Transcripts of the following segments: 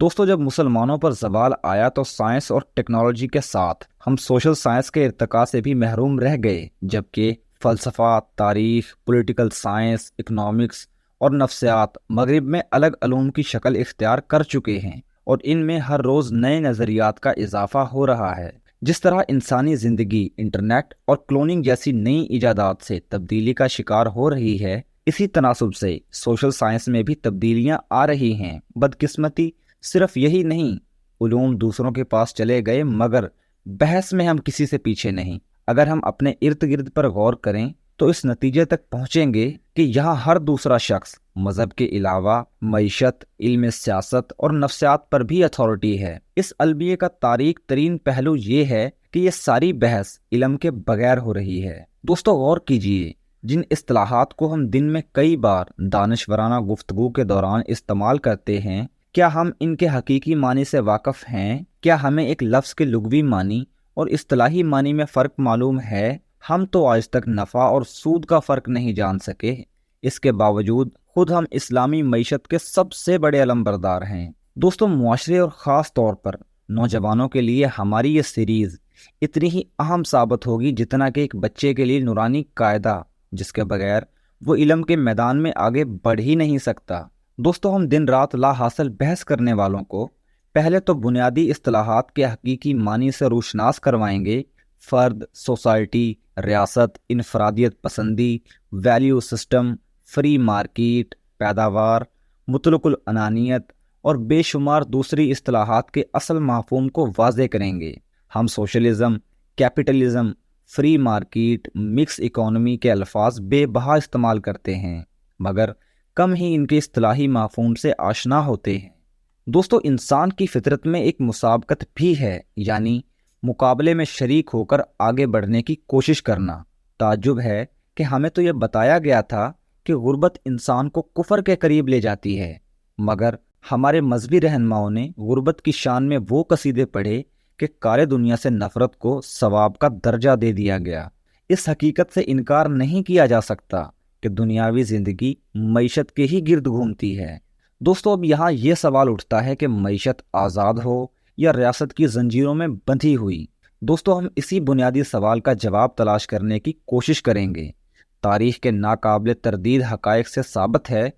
दोस्तों, जब मुसलमानों पर ज़वाल आया तो साइंस और टेक्नोलॉजी के साथ हम सोशल साइंस के इर्तिका से भी महरूम रह गए, जबकि फ़लसफ़ा, तारीख़, पॉलिटिकल साइंस, इकनॉमिक्स और नफ्सियात मगरिब में अलग अलूम की शक्ल इख्तियार कर चुके हैं और इनमें हर रोज़ नए नज़रियात का इजाफा हो रहा है। जिस तरह इंसानी ज़िंदगी इंटरनेट और क्लोनिंग जैसी नई इजादात से तब्दीली का शिकार हो रही है, इसी तनासब से सोशल साइंस में भी तब्दीलियां आ रही हैं। बदकिस्मती सिर्फ यही नहीं, उलूम दूसरों के पास चले गए मगर बहस में हम किसी से पीछे नहीं। अगर हम अपने इर्द गिर्द पर गौर करें तो इस नतीजे तक पहुंचेंगे कि यहाँ हर दूसरा शख्स मजहब के अलावा मईशत, इल्म सियासत और नफ्सियात पर भी अथॉरिटी है। इस अलबिये का तारीख तरीन पहलू ये है कि ये सारी बहस इल्म के बगैर हो रही है। दोस्तों, गौर कीजिए, जिन इस्तिलाहात को हम दिन में कई बार दानिशवराना गुफ्तगू के दौरान इस्तेमाल करते हैं, क्या हम इनके हकीकी मानी से वाकिफ हैं? क्या हमें एक लफ्ज़ के लुग़वी मानी और इस्तिलाही मानी में फ़र्क मालूम है? हम तो आज तक नफ़ा और सूद का फ़र्क नहीं जान सके। इसके बावजूद खुद हम इस्लामी मईशत के सबसे बड़े अलमबरदार हैं। दोस्तों, मुआशरे और ख़ास तौर पर नौजवानों के लिए हमारी ये सीरीज़ इतनी ही अहम साबित होगी जितना कि एक बच्चे के लिए नूरानी कायदा, जिसके बगैर वो इल्म के मैदान में आगे बढ़ ही नहीं सकता। दोस्तों, हम दिन रात ला हासिल बहस करने वालों को पहले तो बुनियादी इस्तिलाहात के हकीकी मानी से रोशनास करवाएंगे। फ़र्द, सोसाइटी, रियासत, इनफरादियत पसंदी, वैल्यू सिस्टम, फ्री मार्केट, पैदावार, मुतलकुल अनानियत और बेशुमार दूसरी इस्तिलाहात के असल मफ़हूम को वाज़े करेंगे। हम socialism, capitalism, free market, mix economy के अल्फाज बेबहा इस्तेमाल करते हैं मगर कम ही इनके इस्तिलाही मफ़हूम से आशना होते हैं। दोस्तों, इंसान की फितरत में एक मुसाबकत भी है, यानी मुकाबले में शरीक होकर आगे बढ़ने की कोशिश करना। ताज्जुब है कि हमें तो यह बताया गया था कि गुर्बत इंसान को कुफर के करीब ले जाती है, मगर हमारे मजहबी रहनुमाओं ने गुर्बत की शान में वो कसीदे पढ़े कि कारे दुनिया से नफ़रत को सवाब का दर्जा दे दिया गया। इस हकीकत से इनकार नहीं किया जा सकता कि दुनियावी ज़िंदगी मईशत के ही गिर्द घूमती है। दोस्तों, अब यहाँ ये सवाल उठता है कि मईशत आज़ाद हो या रियासत की जंजीरों में बंधी हुई। दोस्तों, हम इसी बुनियादी सवाल का जवाब तलाश करने की कोशिश करेंगे। तारीख़ के नाकाबिल तरदीद हक़ाइक़ से साबित है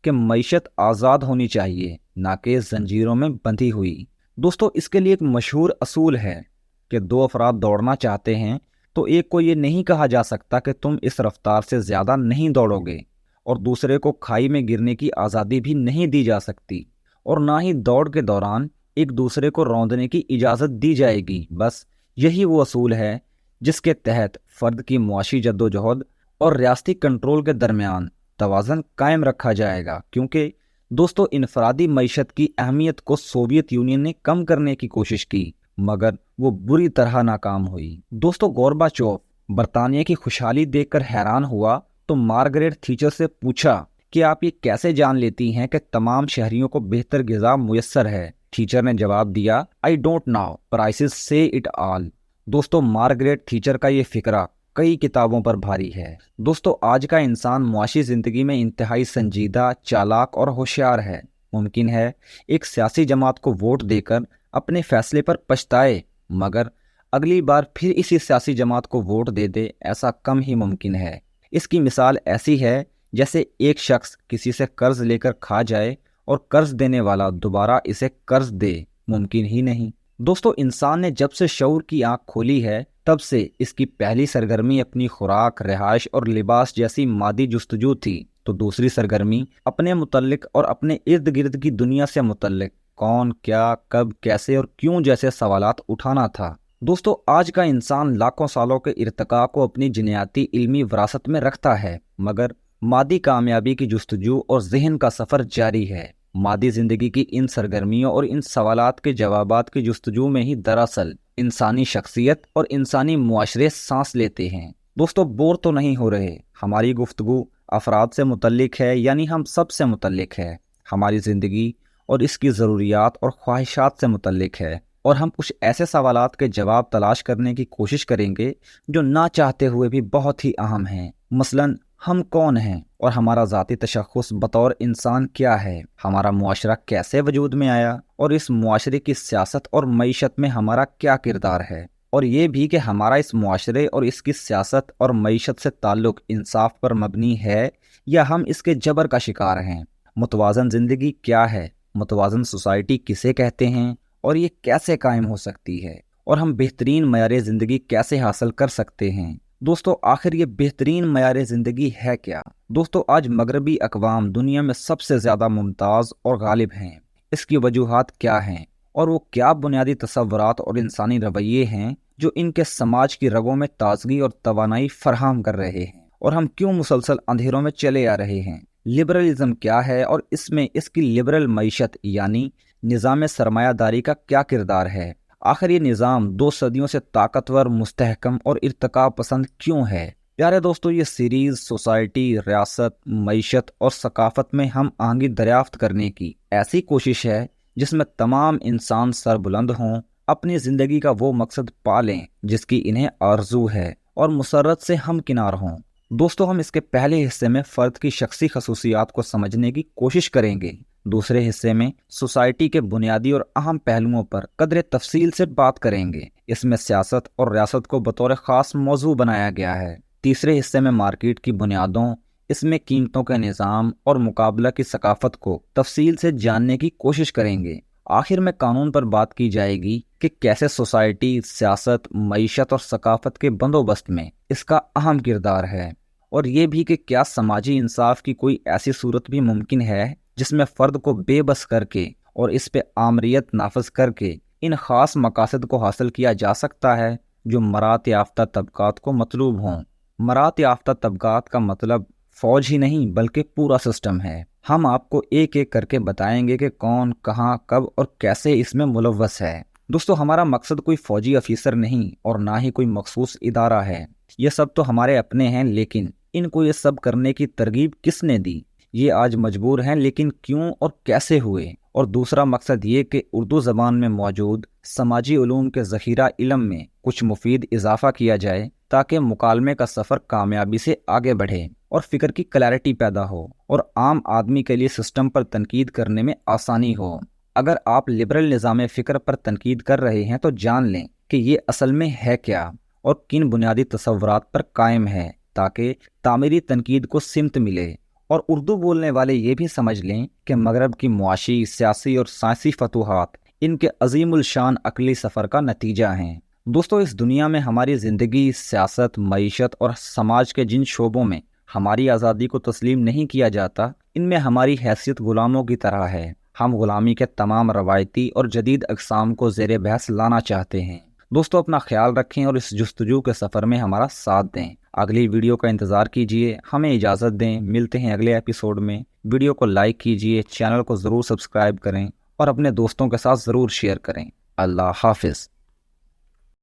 कि मईशत आज़ाद होनी चाहिए, ना कि जंजीरों में बंधी हुई। दोस्तों, इसके लिए एक मशहूर असूल है कि दो अफराद दौड़ना चाहते हैं तो एक को ये नहीं कहा जा सकता कि तुम इस रफ्तार से ज़्यादा नहीं दौड़ोगे, और दूसरे को खाई में गिरने की आज़ादी भी नहीं दी जा सकती, और ना ही दौड़ के दौरान एक दूसरे को रौंदने की इजाज़त दी जाएगी। बस यही वो असूल है जिसके तहत फ़र्द की मुआशी जद्दोजहद और रियासती कंट्रोल के दरमियान तवाज़न कायम रखा जाएगा। क्योंकि दोस्तों, इनफरादी मईशत की अहमियत को सोवियत यूनियन ने कम करने की कोशिश की मगर वो बुरी तरह नाकाम हुई। दोस्तों, गोर्बाचोव बरतानिया की खुशहाली देखकर हैरान हुआ तो मार्गरेट थीचर से पूछा कि आप ये कैसे जान लेती हैं कि तमाम शहरियों को बेहतर ग़िज़ा मुयस्सर है। थीचर ने जवाब दिया, आई डोंट नो, प्राइसेस से इट ऑल। दोस्तों, मार्गरेट थीचर का ये फिक्रा कई किताबों पर भारी है। दोस्तों, आज का इंसान मुआशी ज़िंदगी में इंतहाई संजीदा, चालाक और होशियार है। मुमकिन है एक सियासी जमात को वोट देकर अपने फैसले पर पछताए मगर अगली बार फिर इसी सियासी जमात को वोट दे दे, ऐसा कम ही मुमकिन है। इसकी मिसाल ऐसी है जैसे एक शख्स किसी से कर्ज लेकर खा जाए और कर्ज देने वाला दोबारा इसे कर्ज दे, मुमकिन ही नहीं। दोस्तों, इंसान ने जब से शऊर की आंख खोली है तब से इसकी पहली सरगर्मी अपनी खुराक, रिहाइश और लिबास जैसी मादी जुस्तजू थी, तो दूसरी सरगर्मी अपने मुतल्लिक और अपने इर्द गिर्द की दुनिया से मुतल्लिक कौन, क्या, कब, कैसे और क्यों जैसे सवालात उठाना था। दोस्तों, आज का इंसान लाखों सालों के इर्तिका को अपनी जिन्याती इल्मी विरासत में रखता है मगर मादी कामयाबी की जुस्तजू और जहन का सफ़र जारी है। मादी ज़िंदगी की इन सरगर्मियों और इन सवालात के जवाबात की जुस्तजू में ही दरअसल इंसानी शख्सियत और इंसानी मुआशरे सांस लेते हैं। दोस्तों, बोर तो नहीं हो रहे। हमारी गुफ्तगू अफराद से मुतल्लिक है, यानी हम सब से मुतल्लिक है। हमारी ज़िंदगी और इसकी ज़रूरियात और ख्वाहिशात से मुतल्लिक है, और हम कुछ ऐसे सवालात के जवाब तलाश करने की कोशिश करेंगे जो ना चाहते हुए भी बहुत ही अहम हैं। मसलन, ہم کون ہیں اور ہمارا ذاتی تشخص بطور انسان کیا ہے، ہمارا معاشرہ کیسے وجود میں آیا اور اس معاشرے کی سیاست اور معیشت میں ہمارا کیا کردار ہے، اور یہ بھی کہ ہمارا اس معاشرے اور اس کی سیاست اور معیشت سے تعلق انصاف پر مبنی ہے یا ہم اس کے جبر کا شکار ہیں۔ متوازن زندگی کیا ہے، متوازن سوسائٹی کسے کہتے ہیں اور یہ کیسے قائم ہو سکتی ہے، اور ہم بہترین معیار زندگی کیسے حاصل کر سکتے ہیں۔ دوستو، آخر یہ بہترین معیار زندگی ہے کیا؟ دوستو، آج مغربی اقوام دنیا میں سب سے زیادہ ممتاز اور غالب ہیں۔ اس کی وجوہات کیا ہیں اور وہ کیا بنیادی تصورات اور انسانی رویے ہیں جو ان کے سماج کی رگوں میں تازگی اور توانائی فراہم کر رہے ہیں، اور ہم کیوں مسلسل اندھیروں میں چلے آ رہے ہیں؟ لبرلزم کیا ہے اور اس میں اس کی لبرل معیشت یعنی نظام سرمایہ داری کا کیا کردار ہے؟ آخر یہ نظام 2 صدیوں سے طاقتور، مستحکم اور ارتقاء پسند کیوں ہے؟ پیارے دوستو، یہ سیریز سوسائٹی، ریاست، معیشت اور ثقافت میں ہم آہنگی دریافت کرنے کی ایسی کوشش ہے جس میں تمام انسان سربلند ہوں، اپنی زندگی کا وہ مقصد پالیں جس کی انہیں آرزو ہے، اور مسرت سے ہمکنار ہوں۔ دوستو، ہم اس کے پہلے حصے میں فرد کی شخصی خصوصیات کو سمجھنے کی کوشش کریں گے، دوسرے حصے میں سوسائٹی کے بنیادی اور اہم پہلوؤں پر قدر تفصیل سے بات کریں گے۔ اس میں سیاست اور ریاست کو بطور خاص موضوع بنایا گیا ہے۔ تیسرے حصے میں مارکیٹ کی بنیادوں، اس میں قیمتوں کے نظام اور مقابلہ کی ثقافت کو تفصیل سے جاننے کی کوشش کریں گے۔ آخر میں قانون پر بات کی جائے گی کہ کیسے سوسائٹی، سیاست، معیشت اور ثقافت کے بندوبست میں اس کا اہم کردار ہے، اور یہ بھی کہ کیا سماجی انصاف کی کوئی ایسی صورت بھی ممکن ہے جس میں فرد کو بے بس کر کے اور اس پہ آمریت نافذ کر کے ان خاص مقاصد کو حاصل کیا جا سکتا ہے جو مرات یافتہ طبقات کو مطلوب ہوں۔ مرات یافتہ طبقات کا مطلب فوج ہی نہیں بلکہ پورا سسٹم ہے۔ ہم آپ کو ایک ایک کر کے بتائیں گے کہ کون، کہاں، کب اور کیسے اس میں ملوث ہے۔ دوستو، ہمارا مقصد کوئی فوجی افیسر نہیں اور نہ ہی کوئی مخصوص ادارہ ہے۔ یہ سب تو ہمارے اپنے ہیں، لیکن ان کو یہ سب کرنے کی ترغیب کس نے دی؟ یہ آج مجبور ہیں، لیکن کیوں اور کیسے ہوئے؟ اور دوسرا مقصد یہ کہ اردو زبان میں موجود سماجی علوم کے ذخیرہ علم میں کچھ مفید اضافہ کیا جائے تاکہ مکالمے کا سفر کامیابی سے آگے بڑھے اور فکر کی کلیرٹی پیدا ہو اور عام آدمی کے لیے سسٹم پر تنقید کرنے میں آسانی ہو۔ اگر آپ لبرل نظام فکر پر تنقید کر رہے ہیں تو جان لیں کہ یہ اصل میں ہے کیا اور کن بنیادی تصورات پر قائم ہے، تاکہ تعمیری تنقید کو سمت ملے، اور اردو بولنے والے یہ بھی سمجھ لیں کہ مغرب کی معاشی، سیاسی اور سائنسی فتوحات ان کے عظیم الشان عقلی سفر کا نتیجہ ہیں۔ دوستو، اس دنیا میں ہماری زندگی، سیاست، معیشت اور سماج کے جن شعبوں میں ہماری آزادی کو تسلیم نہیں کیا جاتا، ان میں ہماری حیثیت غلاموں کی طرح ہے۔ ہم غلامی کے تمام روایتی اور جدید اقسام کو زیر بحث لانا چاہتے ہیں۔ دوستو، اپنا خیال رکھیں اور اس جستجو کے سفر میں ہمارا ساتھ دیں۔ اگلی ویڈیو کا انتظار کیجیے، ہمیں اجازت دیں، ملتے ہیں اگلے ایپیسوڈ میں۔ ویڈیو کو لائک کیجیے، چینل کو ضرور سبسکرائب کریں اور اپنے دوستوں کے ساتھ ضرور شیئر کریں۔ اللہ حافظ۔